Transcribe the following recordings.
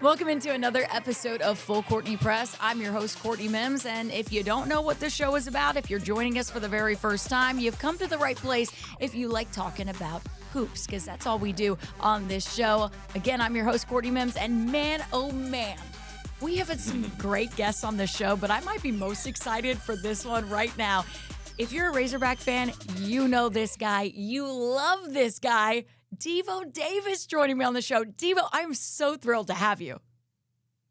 Welcome into another episode of Full Courtney Press. I'm your host, Courtney Mims, and if you don't know what this show is about, if you're joining us for the very first time, you've come to the right place if you like talking about hoops, because that's all we do on this show. Again, I'm your host, Courtney Mims, and man, oh man, we have had some great guests on the show, but I might be most excited for this one right now. If you're a Razorback fan, you know this guy. You love this guy. Devo Davis joining me on the show. Devo, I'm so thrilled to have you.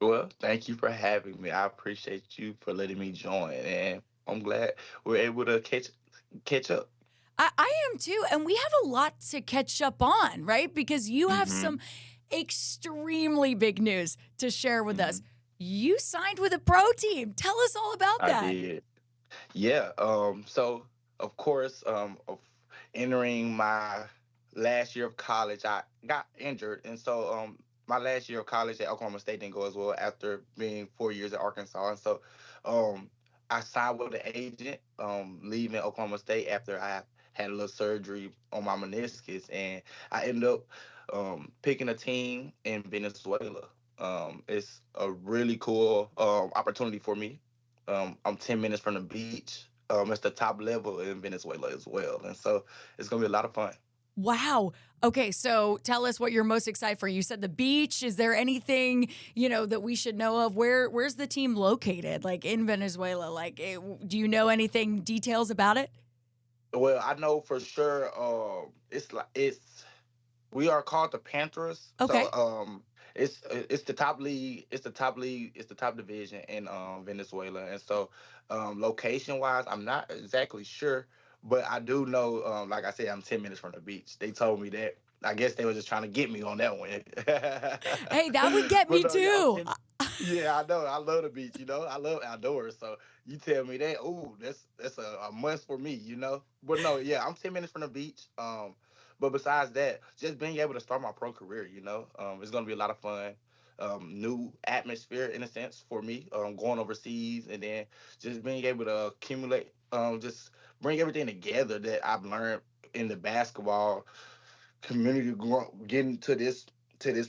Well, thank you for having me. I appreciate you for letting me join, and I'm glad we're able to catch up. I am too, and we have a lot to catch up on, right? Because you have hmm some extremely big news to share with us. hmm You signed with a pro team. Tell us all about I that. did. Yeah. So of course, of entering my last year of college, I got injured, and so my last year of college at Oklahoma State didn't go as well after being 4 years at Arkansas, and so um, I signed with an agent, leaving Oklahoma State after I had a little surgery on my meniscus, and I ended up picking a team in Venezuela. It's a really cool opportunity for me. I'm 10 minutes from the beach. It's the top level in Venezuela as well, and so it's gonna be a lot of fun. Wow. Okay, so tell us what you're most excited for. You said the beach. Is there anything, that we should know of? Where's the team located? Like in Venezuela? Do you know anything details about it? Well, I know for sure. It's we are called the Panthers. Okay. So it's the top league. It's the top league. It's the top division in Venezuela. And so location wise, I'm not exactly sure, but I do know. Like I said, I'm 10 minutes from the beach. They told me that. I guess they were just trying to get me on that one. Hey, that would get But me no, yeah, I'm too. 10. Yeah, I know. I love the beach. I love outdoors. So you tell me that, ooh, that's a must for me. But no, yeah, I'm 10 minutes from the beach. But besides that, just being able to start my pro career, it's gonna be a lot of fun. New atmosphere in a sense for me. Going overseas and then just being able to accumulate, just bring everything together that I've learned in the basketball community, getting to this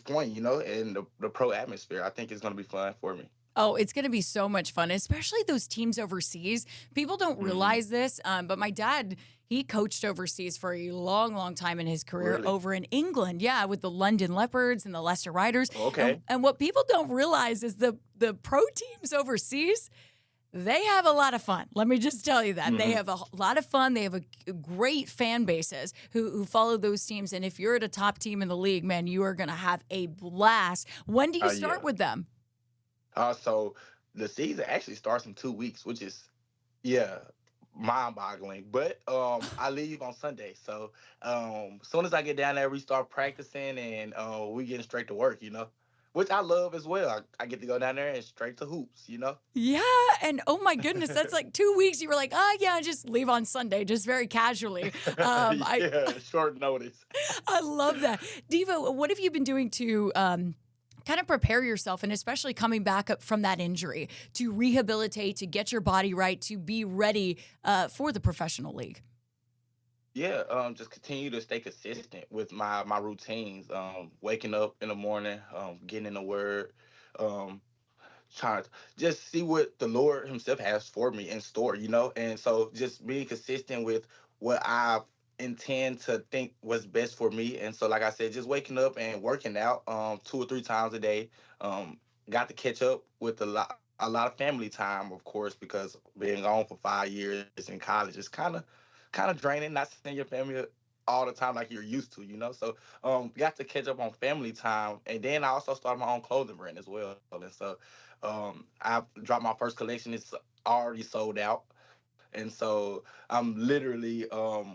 point, and the pro atmosphere. I think it's gonna be fun for me. Oh, it's going to be so much fun, especially those teams overseas. People don't hmm realize this, but my dad, he coached overseas for a long, long time in his career Really? over in England. Yeah, with the London Leopards and the Leicester Riders. And Okay. and what people don't realize is the pro teams overseas, they have a lot of fun. Let me just tell you that. They hmm have a lot of fun. They have a great fan bases who follow those teams. And if you're at a top team in the league, man, you are going to have a blast. When do you start Yeah. with them? So the season actually starts in 2 weeks, which is, yeah, mind-boggling. But I leave on Sunday, so soon as I get down there, we start practicing and we getting straight to work. Which I love as well. I get to go down there and straight to hoops. Yeah, and oh my goodness, that's like 2 weeks. You were like, oh yeah, just leave on Sunday, just very casually. I Yeah, short notice. I love that, Devo. What have you been doing to kind of prepare yourself, and especially coming back up from that injury to rehabilitate, to get your body right, to be ready for the professional league? Yeah, just continue to stay consistent with my routines. Waking up in the morning, getting in the word, um, trying to just see what the Lord Himself has for me in store, and so just being consistent with what I intend to think was best for me. And so, like I said, just waking up and working out 2 or 3 times a day. Um, got to catch up with a lot of family time, of course, because being gone for 5 years in college is kind of draining. Not seeing your family all the time like you're used to. So got to catch up on family time, and then I also started my own clothing brand as well. And so I dropped my first collection. It's already sold out, and so I'm literally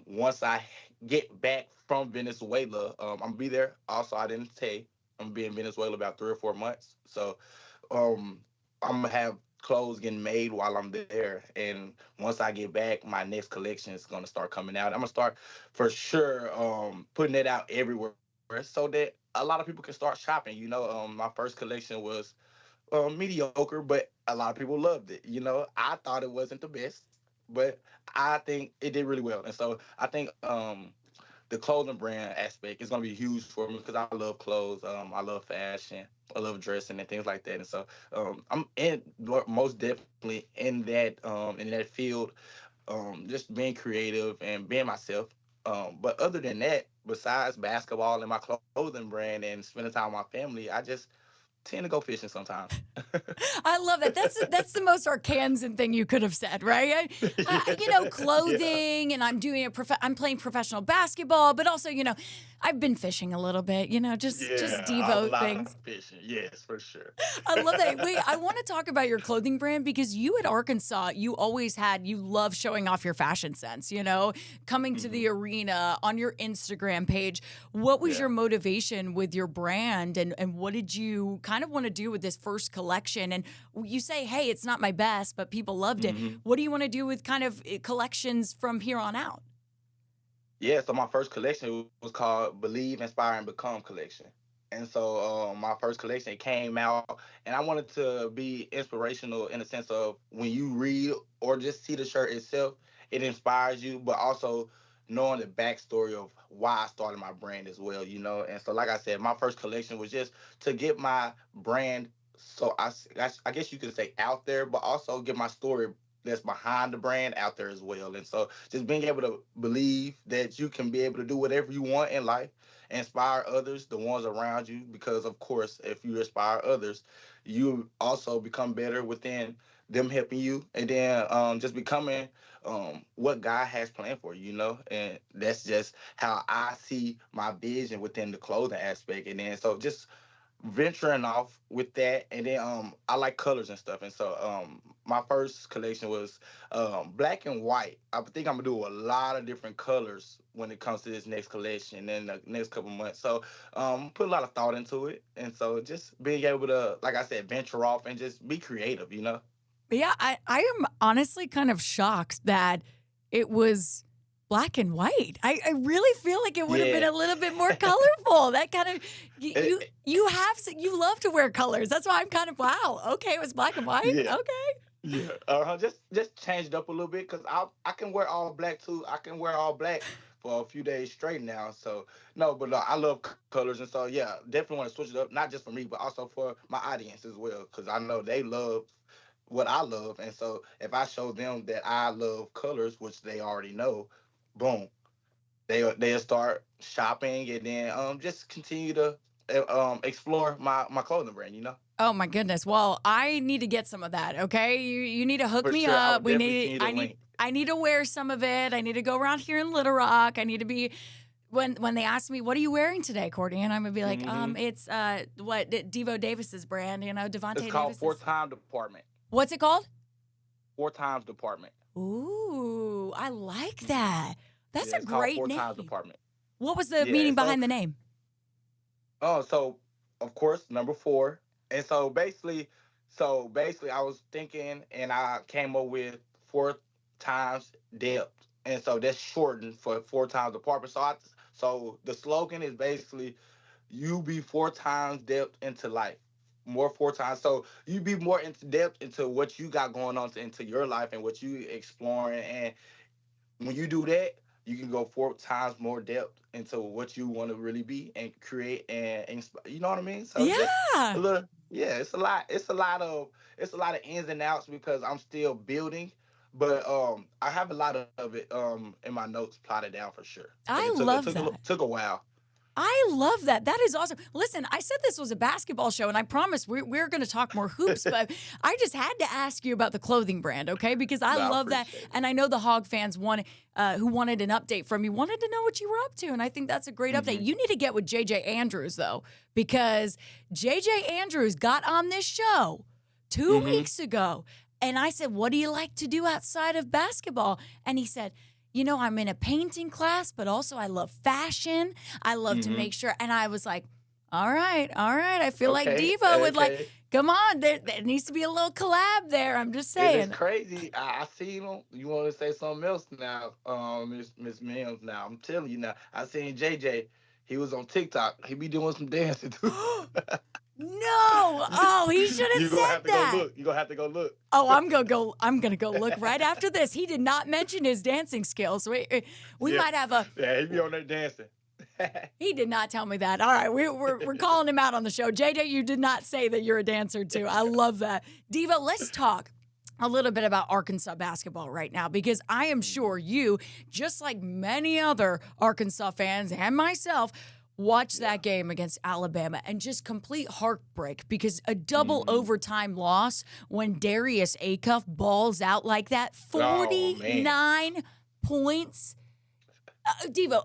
once I get back from Venezuela, I'm gonna be there. Also, I didn't say I'm gonna be in Venezuela about 3 or 4 months. So um, I'm gonna have clothes getting made while I'm there, and once I get back, my next collection is gonna start coming out. I'm gonna start for sure putting it out everywhere so that a lot of people can start shopping. My first collection was mediocre, but a lot of people loved it. I thought it wasn't the best, but I think it did really well. And so I think the clothing brand aspect is gonna be huge for me because I love clothes. I love fashion. I love dressing and things like that. And so I'm in most definitely in that field, just being creative and being myself. But other than that, besides basketball and my clothing brand and spending time with my family, I just tend to go fishing sometimes. I love that. That's the most Arkansan thing you could have said, right? Yeah. Clothing, and I'm doing I'm playing professional basketball, but also, I've been fishing a little bit, just Yeah, a Devo lot of things. fishing. Yes, for sure. I love that. Wait, I want to talk about your clothing brand because you at Arkansas, you love showing off your fashion sense, coming to the Hmm. arena on your Instagram page. What was Yeah. your motivation with your brand, and what did you kind of want to do with this first collection? And you say, hey, it's not my best, but people loved it. Hmm. What do you want to do with kind of collections from here on out? Yeah, so my first collection was called Believe, Inspire, and Become collection. And so my first collection came out, and I wanted to be inspirational in the sense of when you read or just see the shirt itself, it inspires you, but also knowing the backstory of why I started my brand as well, you know. And so, like I said, my first collection was just to get my brand, so I guess you could say out there, but also get my story that's behind the brand out there as well. And so just being able to believe that you can be able to do whatever you want in life, inspire others, the ones around you, because of course, if you inspire others, you also become better within them helping you, and then just becoming what God has planned for you, you know. And that's just how I see my vision within the clothing aspect. And then so just venturing off with that, and then I like colors and stuff, and so my first collection was black and white. I think I'm gonna do a lot of different colors when it comes to this next collection in the next couple months. So put a lot of thought into it, and so just being able to, like I said, venture off and just be creative, you know. Yeah, I am honestly kind of shocked that it was black and white. I really feel like it would have been Yeah. a little bit more colorful. That kind of It- you love to wear colors. That's why I'm kind of wow. Okay, it was black and white. yeah. Okay. Yeah, just changed up a little bit because I can wear all black too. I can wear all black for a few days straight now. So no, but I love colors, and so yeah, definitely want to switch it up, not just for me, but also for my audience as well, because I know they love what I love, and so if I show them that I love colors, which they already know, boom, they'll start shopping, and then just continue to explore my clothing brand, you know. Oh my goodness. Well, I need to get some of that. Okay, you need to hook For me sure, I up. would We definitely need. send you the I need. link. I need to wear some of it. I need to go around here in Little Rock. I need to be when they ask me, "What are you wearing today, Courtney?" And I'm gonna be like, Hmm. it's what Devo Davis's brand, It's Devontae called Four Davis's. Time Department. What's it called? Four Times Department. Ooh, I like Hmm. that. That's Yeah, a it's called great Four Times name. Department. What was the Yeah, and meaning so behind the name? so of course number four, and so basically I was thinking, and I came up with four times depth, and so that's shortened for Four Times Department. So the slogan is basically you be four times depth into life. More four times. So you be more into depth into what you got going on into your life and what you exploring. And when you do that, you can go four times more depth into what you want to really be and create and inspire. You know what I mean? So just a Yeah. little, yeah. It's a lot. It's a lot of ins and outs because I'm still building, but I have a lot of it in my notes plotted down for sure. But I love that. took a while. I love that. That is awesome. Listen, I said this was a basketball show, and I promise we're going to talk more hoops, but I just had to ask you about the clothing brand, okay? Because I No, I love that. appreciate it. And I know the Hog fans who wanted an update from you wanted to know what you were up to. And I think that's a great update. Hmm. You need to get with JJ Andrews, though, because JJ Andrews got on this show 2 weeks Hmm. ago. And I said, what do you like to do outside of basketball? And he said, I'm in a painting class, but also I love fashion. I love to Hmm. make sure. And I was like, all right, all right. I feel like Okay. Devo would like, Okay. come on, there needs to be a little collab there. I'm just It is saying. crazy. I seen him. You want to say something else now, Miss Mims? Now I'm telling you now. I seen JJ. He was on TikTok. He be doing some dancing too. No. Oh, he should have You're gonna said have to go that. look. You're gonna have to go look. Oh, I'm gonna go look right after this. He did not mention his dancing skills. We Yeah, might have a. yeah, he be on there dancing. He did not tell me that. All right, we're calling him out on the show. JJ, you did not say that you're a dancer too. I love that. Devo, let's talk a little bit about Arkansas basketball right now because I am sure you, just like many other Arkansas fans and myself, watched Yeah. that game against Alabama and just complete heartbreak because a double Hmm. overtime loss when Darius Acuff balls out like that, Oh man. 49 points. Devo,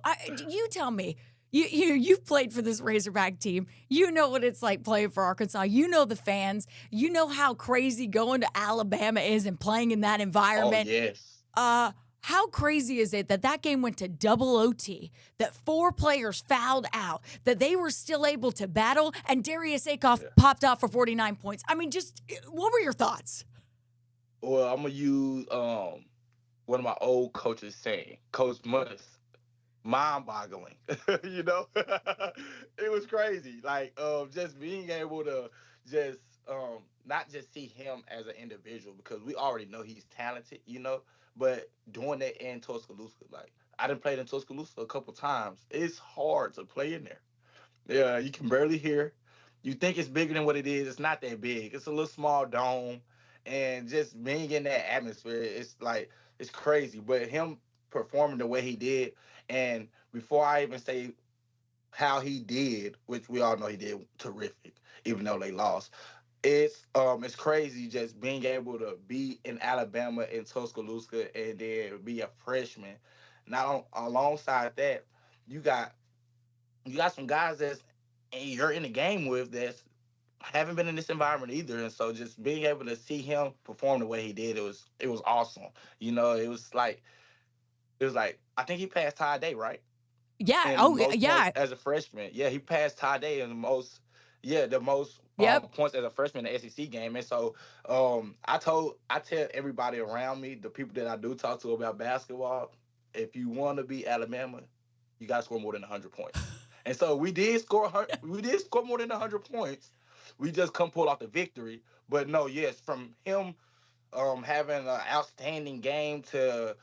you tell me. You've played for this Razorback team. You know what it's like playing for Arkansas. You know the fans. You know how crazy going to Alabama is and playing in that Oh environment. yes. How crazy is it that that game went to double OT, that 4 players fouled out, that they were still able to battle, and Darius Acuff Yeah. popped out for 49 points? I mean, just what were your thoughts? Well, I'm gonna use one of my old coaches saying, Coach Muss, mind-boggling. you know, it was crazy. Like just being able to just not just see him as an individual because we already know he's talented. But doing that in Tuscaloosa, like I done played in Tuscaloosa a couple times. It's hard to play in there. Yeah, you can barely hear. You think it's bigger than what it is. It's not that big. It's a little small dome, and just being in that atmosphere, it's like it's crazy. But him performing the way he did, and before I even say how he did, which we all know he did terrific, even though they lost. It's crazy just being able to be in Alabama in Tuscaloosa and then be a freshman. Now alongside that, you got you got some guys that's and you're in the game with that's haven't been in this environment either, and so just being able to see him perform the way he did, it was awesome. It was like I think he passed Ty Day, right? Yeah. In Oh, most points yeah. as a freshman. Yeah, he passed Ty Day in the most Yep. points as a freshman in the SEC game. And so I tell everybody around me, the people that I do talk to about basketball, if you want to be Alabama, you got to score more than 100 points. And so we did score more than 100 points. We just couldn't pull off the victory. But no, yes, from him having an outstanding game to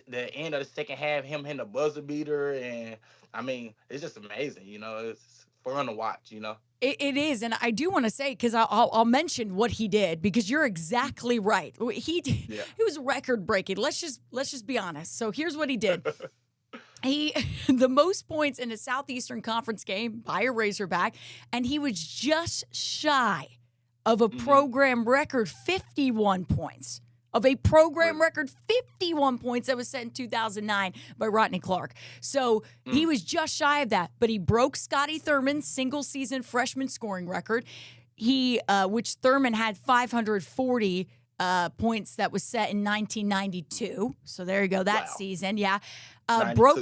the end of the second half, him hitting the buzzer beater, and I mean, it's just amazing. It's fun to watch. It is, and I do want to say because I'll mention what he did because you're exactly right. Yeah. He was record breaking. Let's just be honest. So here's what he did. He the most points in a Southeastern Conference game by a Razorback, and he was just shy of a Hmm. program record 51 points. Of a program Really. record 51 points that was set in 2009 by Rodney Clark. So he Mm. was just shy of that, but he broke Scotty Thurman's single season freshman scoring record. Which Thurman had 540 points that was set in 1992. So there you go, that Wow. season. Yeah. Broke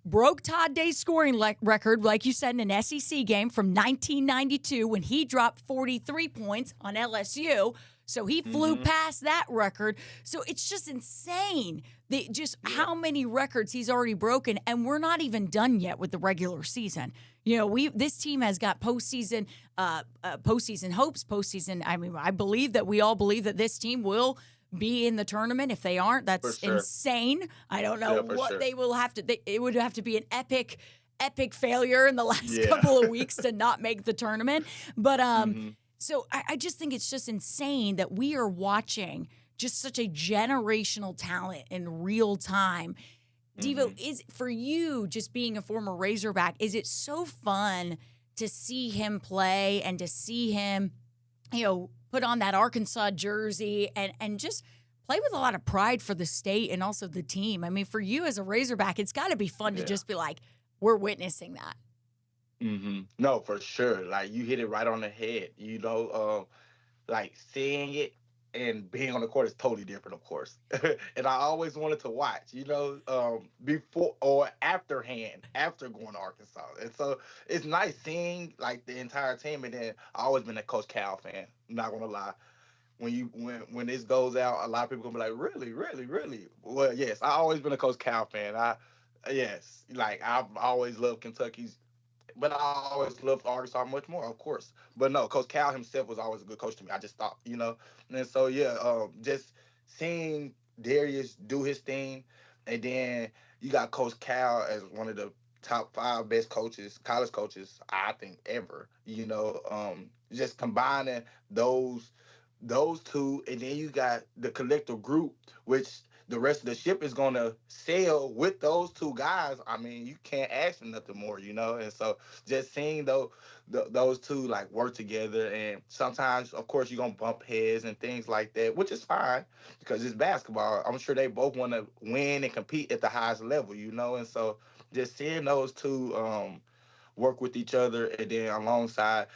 92. Todd Day's scoring record, like you said, in an SEC game from 1992 when he dropped 43 points on LSU. So he flew Hmm. past that record. So it's just insane just Yeah. how many records he's already broken, and we're not even done yet with the regular season. This team has got postseason hopes, postseason. I mean, I believe that we all believe that this team will be in the tournament. If they aren't, For that's sure. insane. I don't know Yeah, for what sure. they will have to. It would have to be an epic failure in the last Yeah. couple of weeks to not make the tournament. But Hmm. so I just think it's just insane that we are watching just such a generational talent in real time. Devo, Hmm. is for you just being a former Razorback, is it so fun to see him play and to see him, put on that Arkansas jersey and just play with a lot of pride for the state and also the team? I mean, for you as a Razorback, it's got to be fun to Yeah. just be like, we're witnessing that. No, for sure. Like you hit it right on the head. Like seeing it and being on the court is totally different, of course. And I always wanted to watch, before or after going to Arkansas. And so it's nice seeing like the entire team. And then I always been a Coach Cal fan. I'm not gonna lie. When this goes out, a lot of people gonna be like, really, really, really. Well, yes, I always been a Coach Cal fan. Like I've always loved Kentucky's but I always loved Arkansas much more, of course. But no, Coach Cal himself was always a good coach to me. I just thought, and so yeah, just seeing Darius do his thing, and then you got Coach Cal as one of the top five best coaches, college coaches, I think ever. Just combining those two, and then you got the collective group, which the rest of the ship is gonna sail with those two guys. I mean, you can't ask for nothing more, And so just seeing those two like work together, and sometimes, of course, you're gonna bump heads and things like that, which is fine because it's basketball. I'm sure they both want to win and compete at the highest level, And so just seeing those two work with each other, and then alongside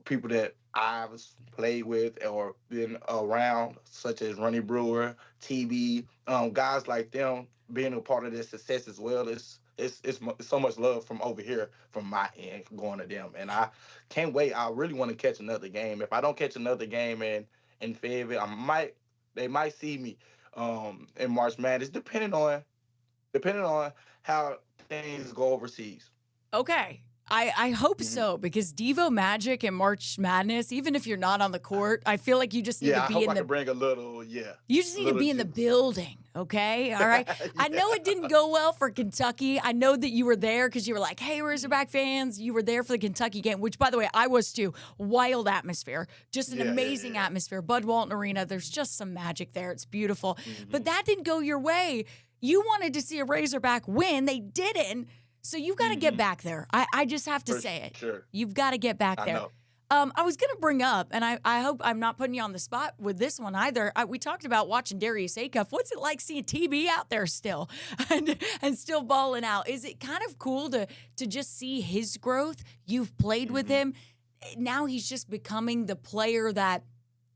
people that I've played with or been around, such as Ronnie Brewer, TB, guys like them being a part of their success as well. It's so much love from over here from my end going to them, and I can't wait. I really want to catch another game. If I don't catch another game in Fayetteville, they might see me in March Madness, depending on how things go overseas. Okay. I hope Mhm. so because Devo Magic and March Madness, even if you're not on the court, I feel like you just need to Yeah, I be hope in I the can bring a little, yeah, you just need to little be in the juice. building, okay? All right. I know it didn't Yeah. go well for Kentucky. I know that you were there because you were like, hey, Mhm. Razorback fans. You were there for the Kentucky game, which, by the way, I was too. Wild atmosphere, just an Yeah. amazing atmosphere. Bud Walton Arena, there's just some magic there. It's beautiful. But Mhm. that didn't go your way. You wanted to see a Razorback win. They didn't. So you've got to get Mhm. back there. I just have to For say it. sure. You've got to get back I there. know. I was going to bring up, and I hope I'm not putting you on the spot with this one either. We talked about watching Darius Acuff. What's it like seeing TB out there still and still balling out? Is it kind of cool to just see his growth? You've played with Mhm. him. Now he's just becoming the player that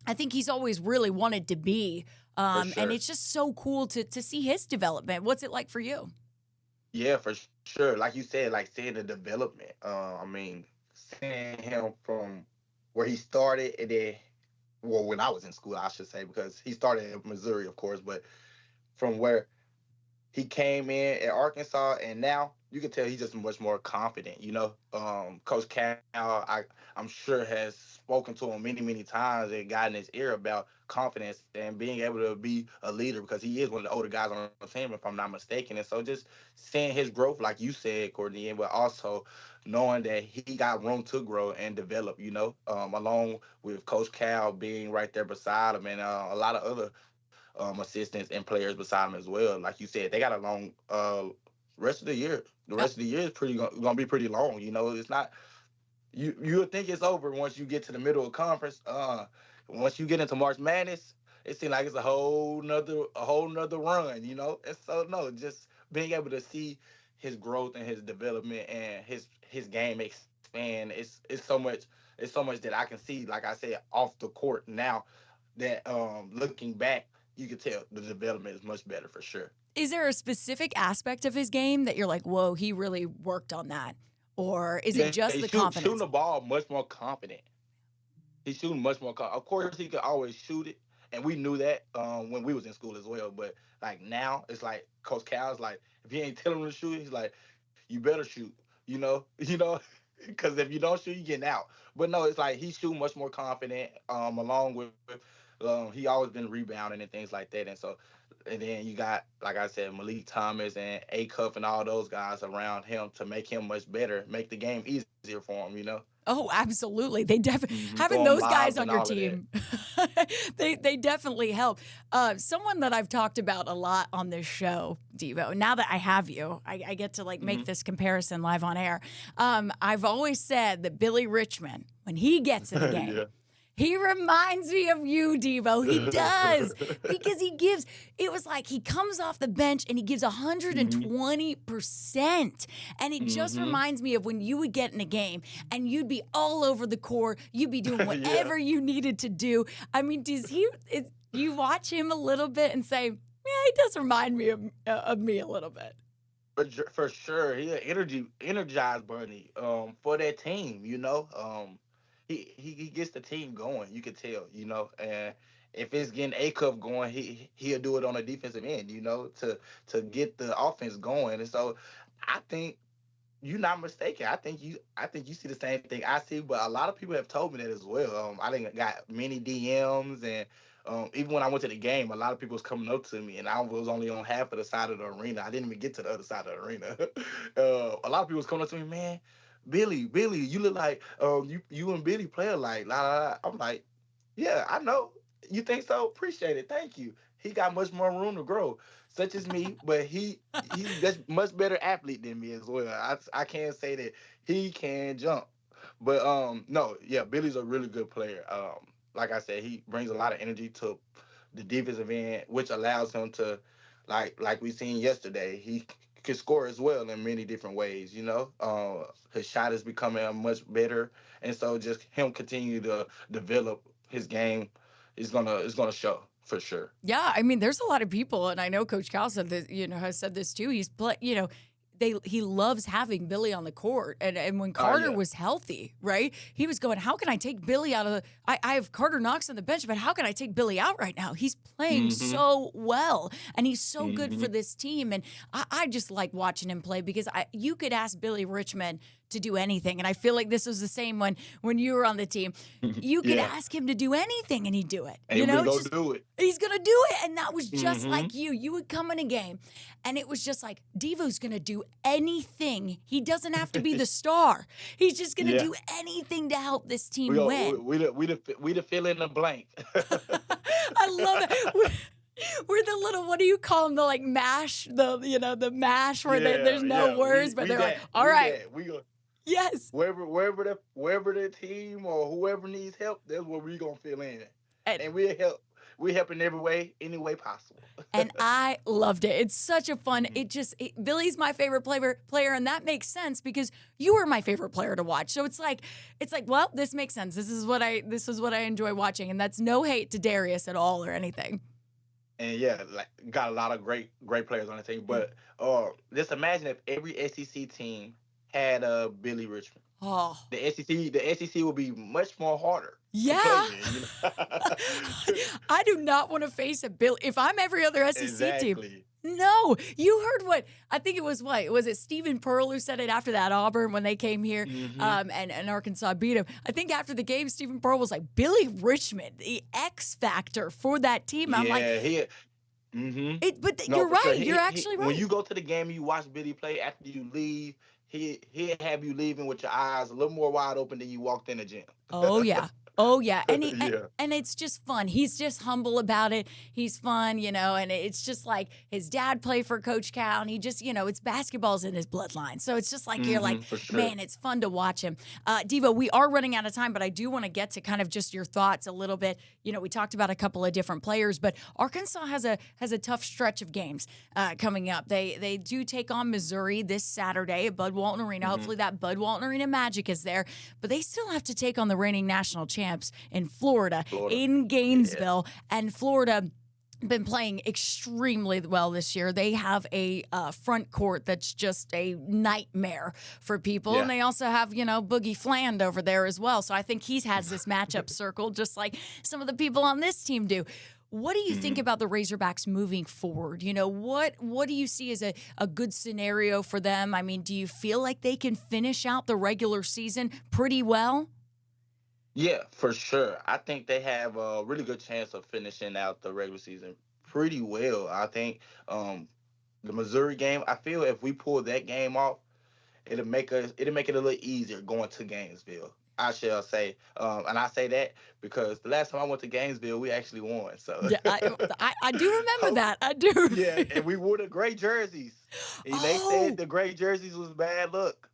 I think he's always really wanted to be. For And sure. it's just so cool to see his development. What's it like for you? Yeah, for sure. Like you said, like seeing the development. I mean, seeing him from where he started, and then, well, when I was in school, I should say, because he started in Missouri, of course, but from where he came in at Arkansas, and now you can tell he's just much more confident. Coach Cal, I'm sure has spoken to him many, many times and gotten his ear about confidence and being able to be a leader because he is one of the older guys on the team, if I'm not mistaken. And so just seeing his growth, like you said, Courtney, but also knowing that he got room to grow and develop. Along with Coach Cal being right there beside him, and a lot of other assistants and players beside him as well. Like you said, they got a long rest of the year. The rest of the year is gonna be pretty long. It's not you would think it's over once you get to the middle of conference. Once you get into March Madness, it seems like it's a whole nother run. And so no, just being able to see his growth and his development and his game expand. It's so much. It's so much that I can see. Like I said, off the court now. That looking back, you can tell the development is much better for sure. Is there a specific aspect of his game that you're like, whoa, he really worked on that? Or is it Yeah, just the shooting the confidence? ball much more confident. He's shooting much more. Of course, he could always shoot it, and we knew that when we was in school as well. But like now, it's like Coach Cal's like, if he ain't telling him to shoot, he's like, you better shoot. Because if you don't shoot, you getting out. But no, it's like he's shooting much more confident. Along with he always been rebounding and things like that. And then you got, like I said, Malik Thomas and A Cuff and all those guys around him to make him much better, make the game easier for him. Oh, absolutely. Having Throwing those lobs guys and on your all of that. team, they definitely help. Someone that I've talked about a lot on this show, Devo. Now that I have you, I get to like make Hmm. this comparison live on air. I've always said that Billy Richmond, when he gets in a game, Yeah. he reminds me of you, Devo. He does because it was like he comes off the bench and he gives Hmm. 120%. And it just Hmm. reminds me of when you would get in a game and you'd be all over the court. You'd be doing Yeah. whatever you needed to do. I mean, you watch him a little bit and say, yeah, he does remind me of me a little bit. For sure, he energized Bernie for that team. He gets the team going. You could tell. And if it's getting A Cup going, he'll do it on the defensive end. To get the offense going. And so I think you're not mistaken. I think you see the same thing I see, but a lot of people have told me that as well. I didn't got many DMs, and even when I went to the game, a lot of people was coming up to me, and I was only on half of the side of the arena. I didn't even get to the other side of the arena. A lot of people was coming up to me, man. Billy, you look like you and Billy play alike. La, la, la. I'm like, yeah, I know. You think so? Appreciate it. Thank you. He got much more room to grow, such as me, but he's just much better athlete than me as well. I can't say that he can jump, but no, yeah, Billy's a really good player. Like I said, he brings a lot of energy to the defensive end, which allows him to, like we seen yesterday, can score as well in many different ways. His shot is becoming much better, and so just him continue to develop his game is gonna show for sure. Yeah, I mean, there's a lot of people, and I know Coach Cal said this, has said this too. He loves having Billy on the court, and when Carter Yeah. was healthy, right, he was going, how can I take Billy out of the? I have Carter Knox on the bench, but how can I take Billy out right now? He's playing Mhm. so well, and he's so good for Mhm. this team, and I just like watching him play because you could ask Billy Richmond to do anything, and I feel like this was the same when you were on the team. You could Yeah. ask him to do anything, and he'd do it. And we It's go just do it. he's gonna do it. And that was just Mhm. like you. You would come in a game and it was just like Devo's gonna do anything. He doesn't have to be the star. He's just gonna Yeah. do anything to help this We team go. win. We the fill in the blank. I love that. We're the little, what do you call them? The like mash, the mash where Yeah. there's no Yeah. words, but We they're like, that. all We right, that. We go yes. wherever the team or whoever needs help. That's where we gonna fill in, And and we help. We help in every way, any way possible. And I loved it. It's such a fun. Mhm. Billy's my favorite player, and that makes sense because you were my favorite player to watch. So it's like, well, this makes sense. This is what I enjoy watching, and that's no hate to Darius at all or anything. And yeah, like got a lot of great players on the team. Yeah. But just imagine if every SEC team had Billy Richmond. Oh, The SEC will be much more harder to play yeah. in. I do not want to face a Bill. If I'm every other SEC team, Exactly. no. You heard what? I think it was what? Was it Stephen Pearl who said it after that Auburn when they came here Hmm. and Arkansas beat him? I think after the game, Stephen Pearl was like, Billy Richmond, the X factor for that team. I'm like, Yeah, hmm but no, you're for sure. right. You're actually When right. you go to the game, you watch Billy play. After you leave, he'll have you leaving with your eyes a little more wide open than you walked in the gym. Oh yeah. Oh yeah. And Yeah. and it's just fun. He's just humble about it. He's fun, and it's just like his dad played for Coach Cal and he just, it's basketball's in his bloodline. So it's just like you're like, For sure. man, it's fun to watch him. Devo, we are running out of time, but I do want to get to kind of just your thoughts a little bit. We talked about a couple of different players, but Arkansas has a tough stretch of games coming up. They do take on Missouri this Saturday at Bud Walton Arena. Hmm. Hopefully that Bud Walton Arena magic is there, but they still have to take on the reigning national champs in Florida, Florida. in Yeah. Gainesville, and Florida been playing extremely well this year. They have a front court that's just a nightmare for people. And Yeah. they also have, Boogie Fland over there as well. So I think he has this matchup circled just like some of the people on this team do. What do you think Hmm. about the Razorbacks moving forward? What do you see as a good scenario for them? I mean, do you feel like they can finish out the regular season pretty well? Yeah, for sure. I think they have a really good chance of finishing out the regular season pretty well. I think the Missouri game. I feel if we pull that game off, it'll make it a little easier going to Gainesville. I shall say, and I say that because the last time I went to Gainesville, we actually won. So, Yeah, I do remember Hope- that. I do. yeah, and we wore the gray jerseys. And they said Oh, the gray jerseys was bad luck.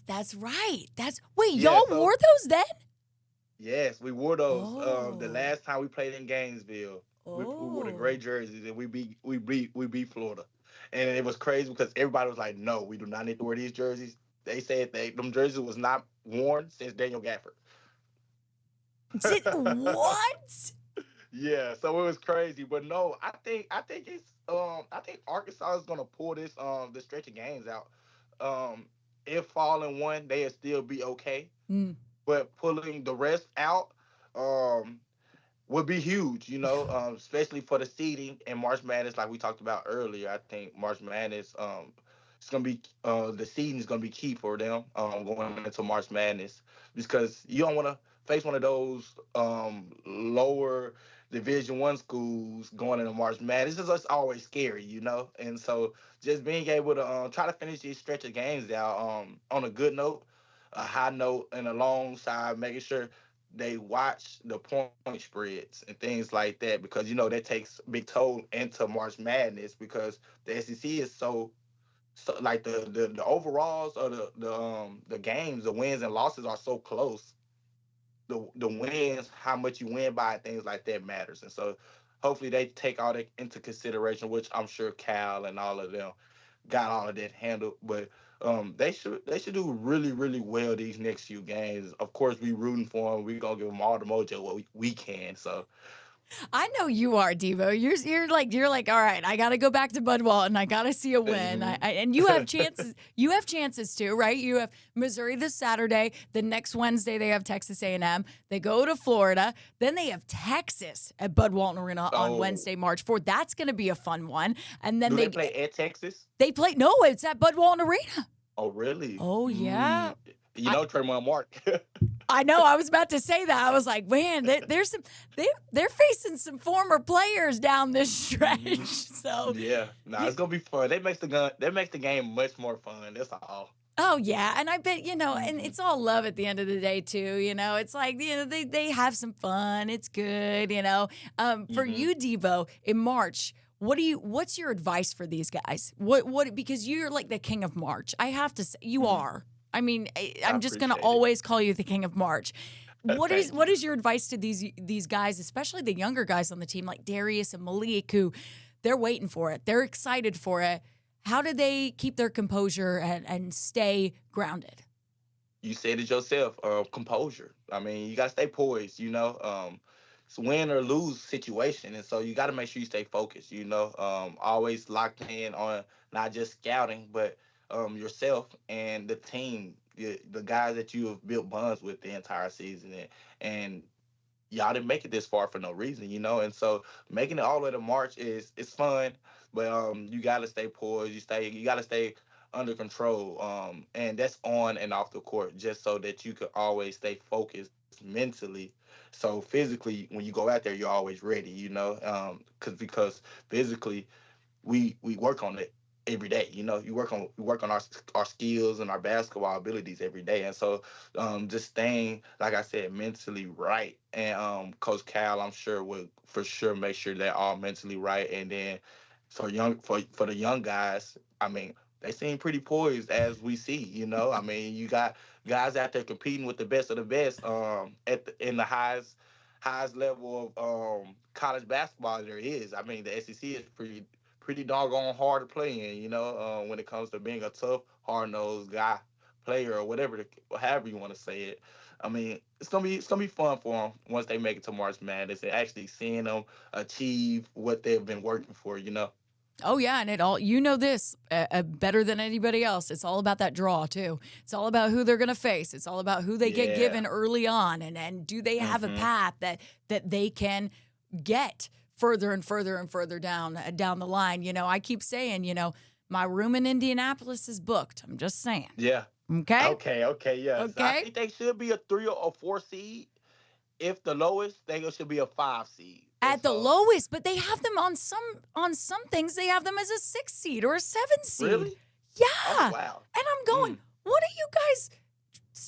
that's right. Wait, Yeah, y'all so wore those then? yes, we wore those. The Oh, last time we played in Gainesville, we wore the oh. gray jerseys and we beat Florida, and it was crazy because everybody was like, "No, we do not need to wear these jerseys." They said them jerseys was not worn since Daniel Gafford. Did what? Yeah, so it was crazy, but no, I think Arkansas is gonna pull this stretch of games out. Um, if fall in one, they'll still be okay, Mm. but pulling the rest out, um, would be huge, especially for the seeding and March Madness, like we talked about earlier. I think March Madness, it's gonna be the seeding is gonna be key for them going into March Madness because you don't want to face one of those lower Division 1 schools going into March Madness. It's just always scary, and so just being able to try to finish these stretch of games out on a good note, a high note, and alongside making sure they watch the point spreads and things like that because that takes big toll into March Madness because the SEC is so like the overalls or the games, the wins and losses are so close. The wins, how much you win by, things like that matters, and so hopefully they take all that into consideration, which I'm sure Cal and all of them got all of that handled. But they should do really really well these next few games. Of course, we rooting for them. We gonna give them all the mojo what we can. So I know you are, Devo. You're like, all right, I got to go back to Bud Walton. I got to see a win. mhm. And you have chances. You have chances too, right? You have Missouri this Saturday. The next Wednesday they have Texas A&M. They go to Florida. Then they have Texas at Bud Walton Arena on Oh, Wednesday, March 4th. That's going to be a fun one. And then do they they play at Texas? they play. No, it's at Bud Walton Arena. Oh, really? Oh yeah. Tremont Mark. I know. I was about to say that. I was like, man, there's some they're facing some former players down this stretch. hmm So, Yeah, nah, you, it's gonna be fun. That makes the game much more fun. That's all. oh yeah, and I bet and hmm it's all love at the end of the day too. It's like they have some fun. It's good. For hmm you, Devo, in March. What's your advice for these guys? Because you're like the king of March. I have to say you hmm are. I mean, I I'm just gonna appreciate it. always call you the king of March. What is Thank what you. is your advice to these guys, especially the younger guys on the team like Darius and Malik, who they're waiting for it, they're excited for it. How do they keep their composure and stay grounded? You said it yourself. Composure. I mean, you gotta stay poised. It's win or lose situation, and so you gotta make sure you stay focused. Always locked in on not just scouting, but yourself and the team, the guys that you have built bonds with the entire season, and y'all didn't make it this far for no reason. And so making it all the way to March is fun, but you gotta stay poised. You gotta stay under control, and that's on and off the court, just so that you could always stay focused mentally. So physically, when you go out there, you're always ready. Because physically we work on it every day. You work on our skills and our basketball abilities every day, and so just staying, like I said, mentally right. And Coach Cal, I'm sure, will for sure make sure they're all mentally right. And then for the young guys, I mean, they seem pretty poised as we see. I mean, you got guys out there competing with the best of the best in the highest level of college basketball there is. I mean, the SEC is pretty doggone hard to play in. When it comes to being a tough, hard nosed guy, player, or however you want to say it. I mean, it's gonna be fun for them once they make it to March Madness and actually seeing them achieve what they've been working for. Oh yeah, and it all this better than anybody else. It's all about that draw too. It's all about who they're going to face. It's all about who they get Yeah. given early on, and do they have a hmm path that they can get further and further and further down the line. I keep saying, my room in Indianapolis is booked. I'm just saying. Yeah. Okay, Okay. Okay. Yes. I okay. think they should be a 3 or 4 seed. If the lowest, they should be a 5 seed. And At the so, lowest, but they have them on some things. They have them as a 6 seed or a 7 seed. really? Oh Yeah, and wow. I'm going. Mm. What are you guys?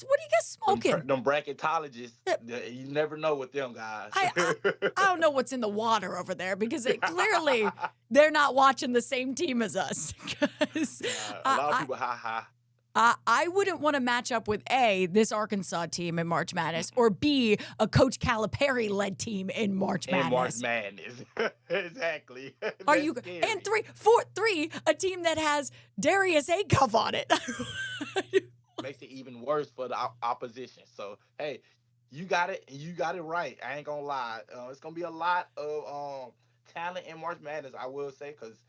What are you guys smoking? Them bracketologists, Uh, you never know with them guys. I, I I don't know what's in the water over there because clearly they're not watching the same team as us. 'Cause Yeah, a lot of I, people, ha ha. I wouldn't want to match up with A, this Arkansas team in March Madness, or B, a Coach Calipari led team in March In March Madness. Madness. Exactly. Are That's you and scary. three, a team that has Darius Acuff on it? Makes it even worse for the opposition. So hey, you got it, and you got it right. I ain't gonna lie. It's gonna be a lot of talent in March Madness, I will say, because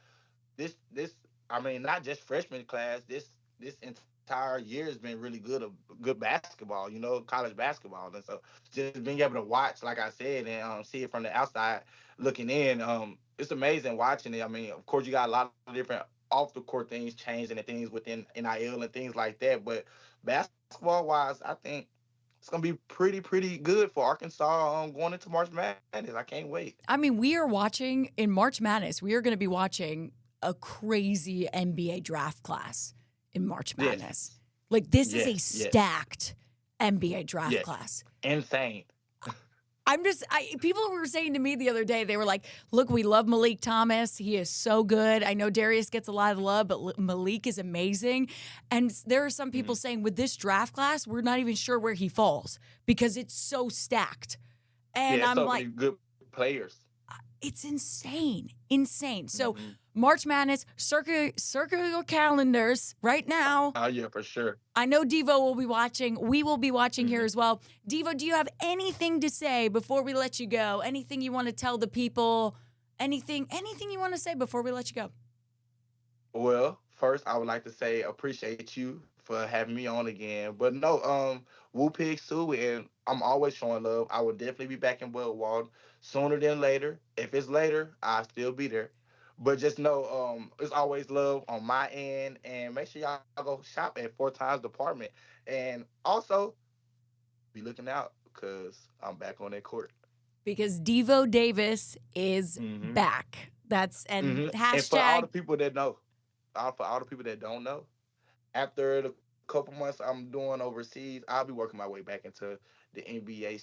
this I mean, not just freshman class. This entire year has been really good basketball. College basketball, and so just being able to watch, like I said, and see it from the outside looking in. It's amazing watching it. I mean, of course, you got a lot of different off the court things changing and things within NIL and things like that. But basketball wise, I think it's gonna be pretty good for Arkansas going into March Madness. I can't wait. I mean, we are watching in March Madness, we are going to be watching a crazy NBA draft class in March Madness. Yes, Like, this is a yes, stacked NBA draft yes. class. Insane. People were saying to me the other day, they were like, look, we love Malik Thomas. He is so good. I know Darius gets a lot of love, but Malik is amazing. And there are some people saying with this draft class, we're not even sure where he falls because it's so stacked. And Yeah, I'm so like, many good players. it's insane. Insane. So Hmm. March Madness, circle your calendars right now. Oh yeah, for sure. I know Devo will be watching. We will be watching here Hmm. as well. Devo, do you have anything to say before we let you go? Anything you want to tell the people? Anything you want to say before we let you go? Well, first I would like to say appreciate you for having me on again. But no, Woo Pig Sue, and I'm always showing love. I will definitely be back in Budwald sooner than later. If it's later, I'll still be there. But just know, it's always love on my end, and make sure y'all go shop at Four Times Department, and also be looking out because I'm back on that court. Because Devo Davis is Hmm. back. And And for all hashtag the people that know, for all the people that don't know, after the couple months I'm doing overseas, I'll be working my way back into the NBA.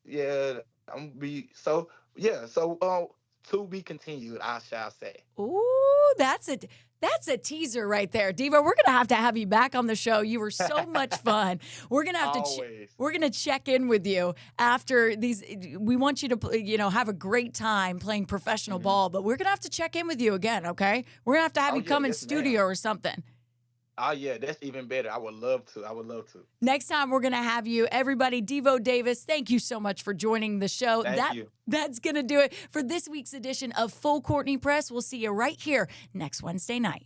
Yeah, I'm be so yeah. So to be continued, I shall say. Ooh, that's a teaser right there. Devo, we're going to have you back on the show. You were so much fun. We're going to have to Always. we're going to check in with you after these. We want you to have a great time playing professional Hmm. ball, but we're going to have to check in with you again, okay? We're going to have Oh you yeah, come in yes, ma'am. studio or something. Oh yeah, that's even better. I would love to. I would love to. Next time we're going to have you. Everybody, Devo Davis, thank you so much for joining the show. Thank you. That's going to do it for this week's edition of Full Courtney Press. We'll see you right here next Wednesday night.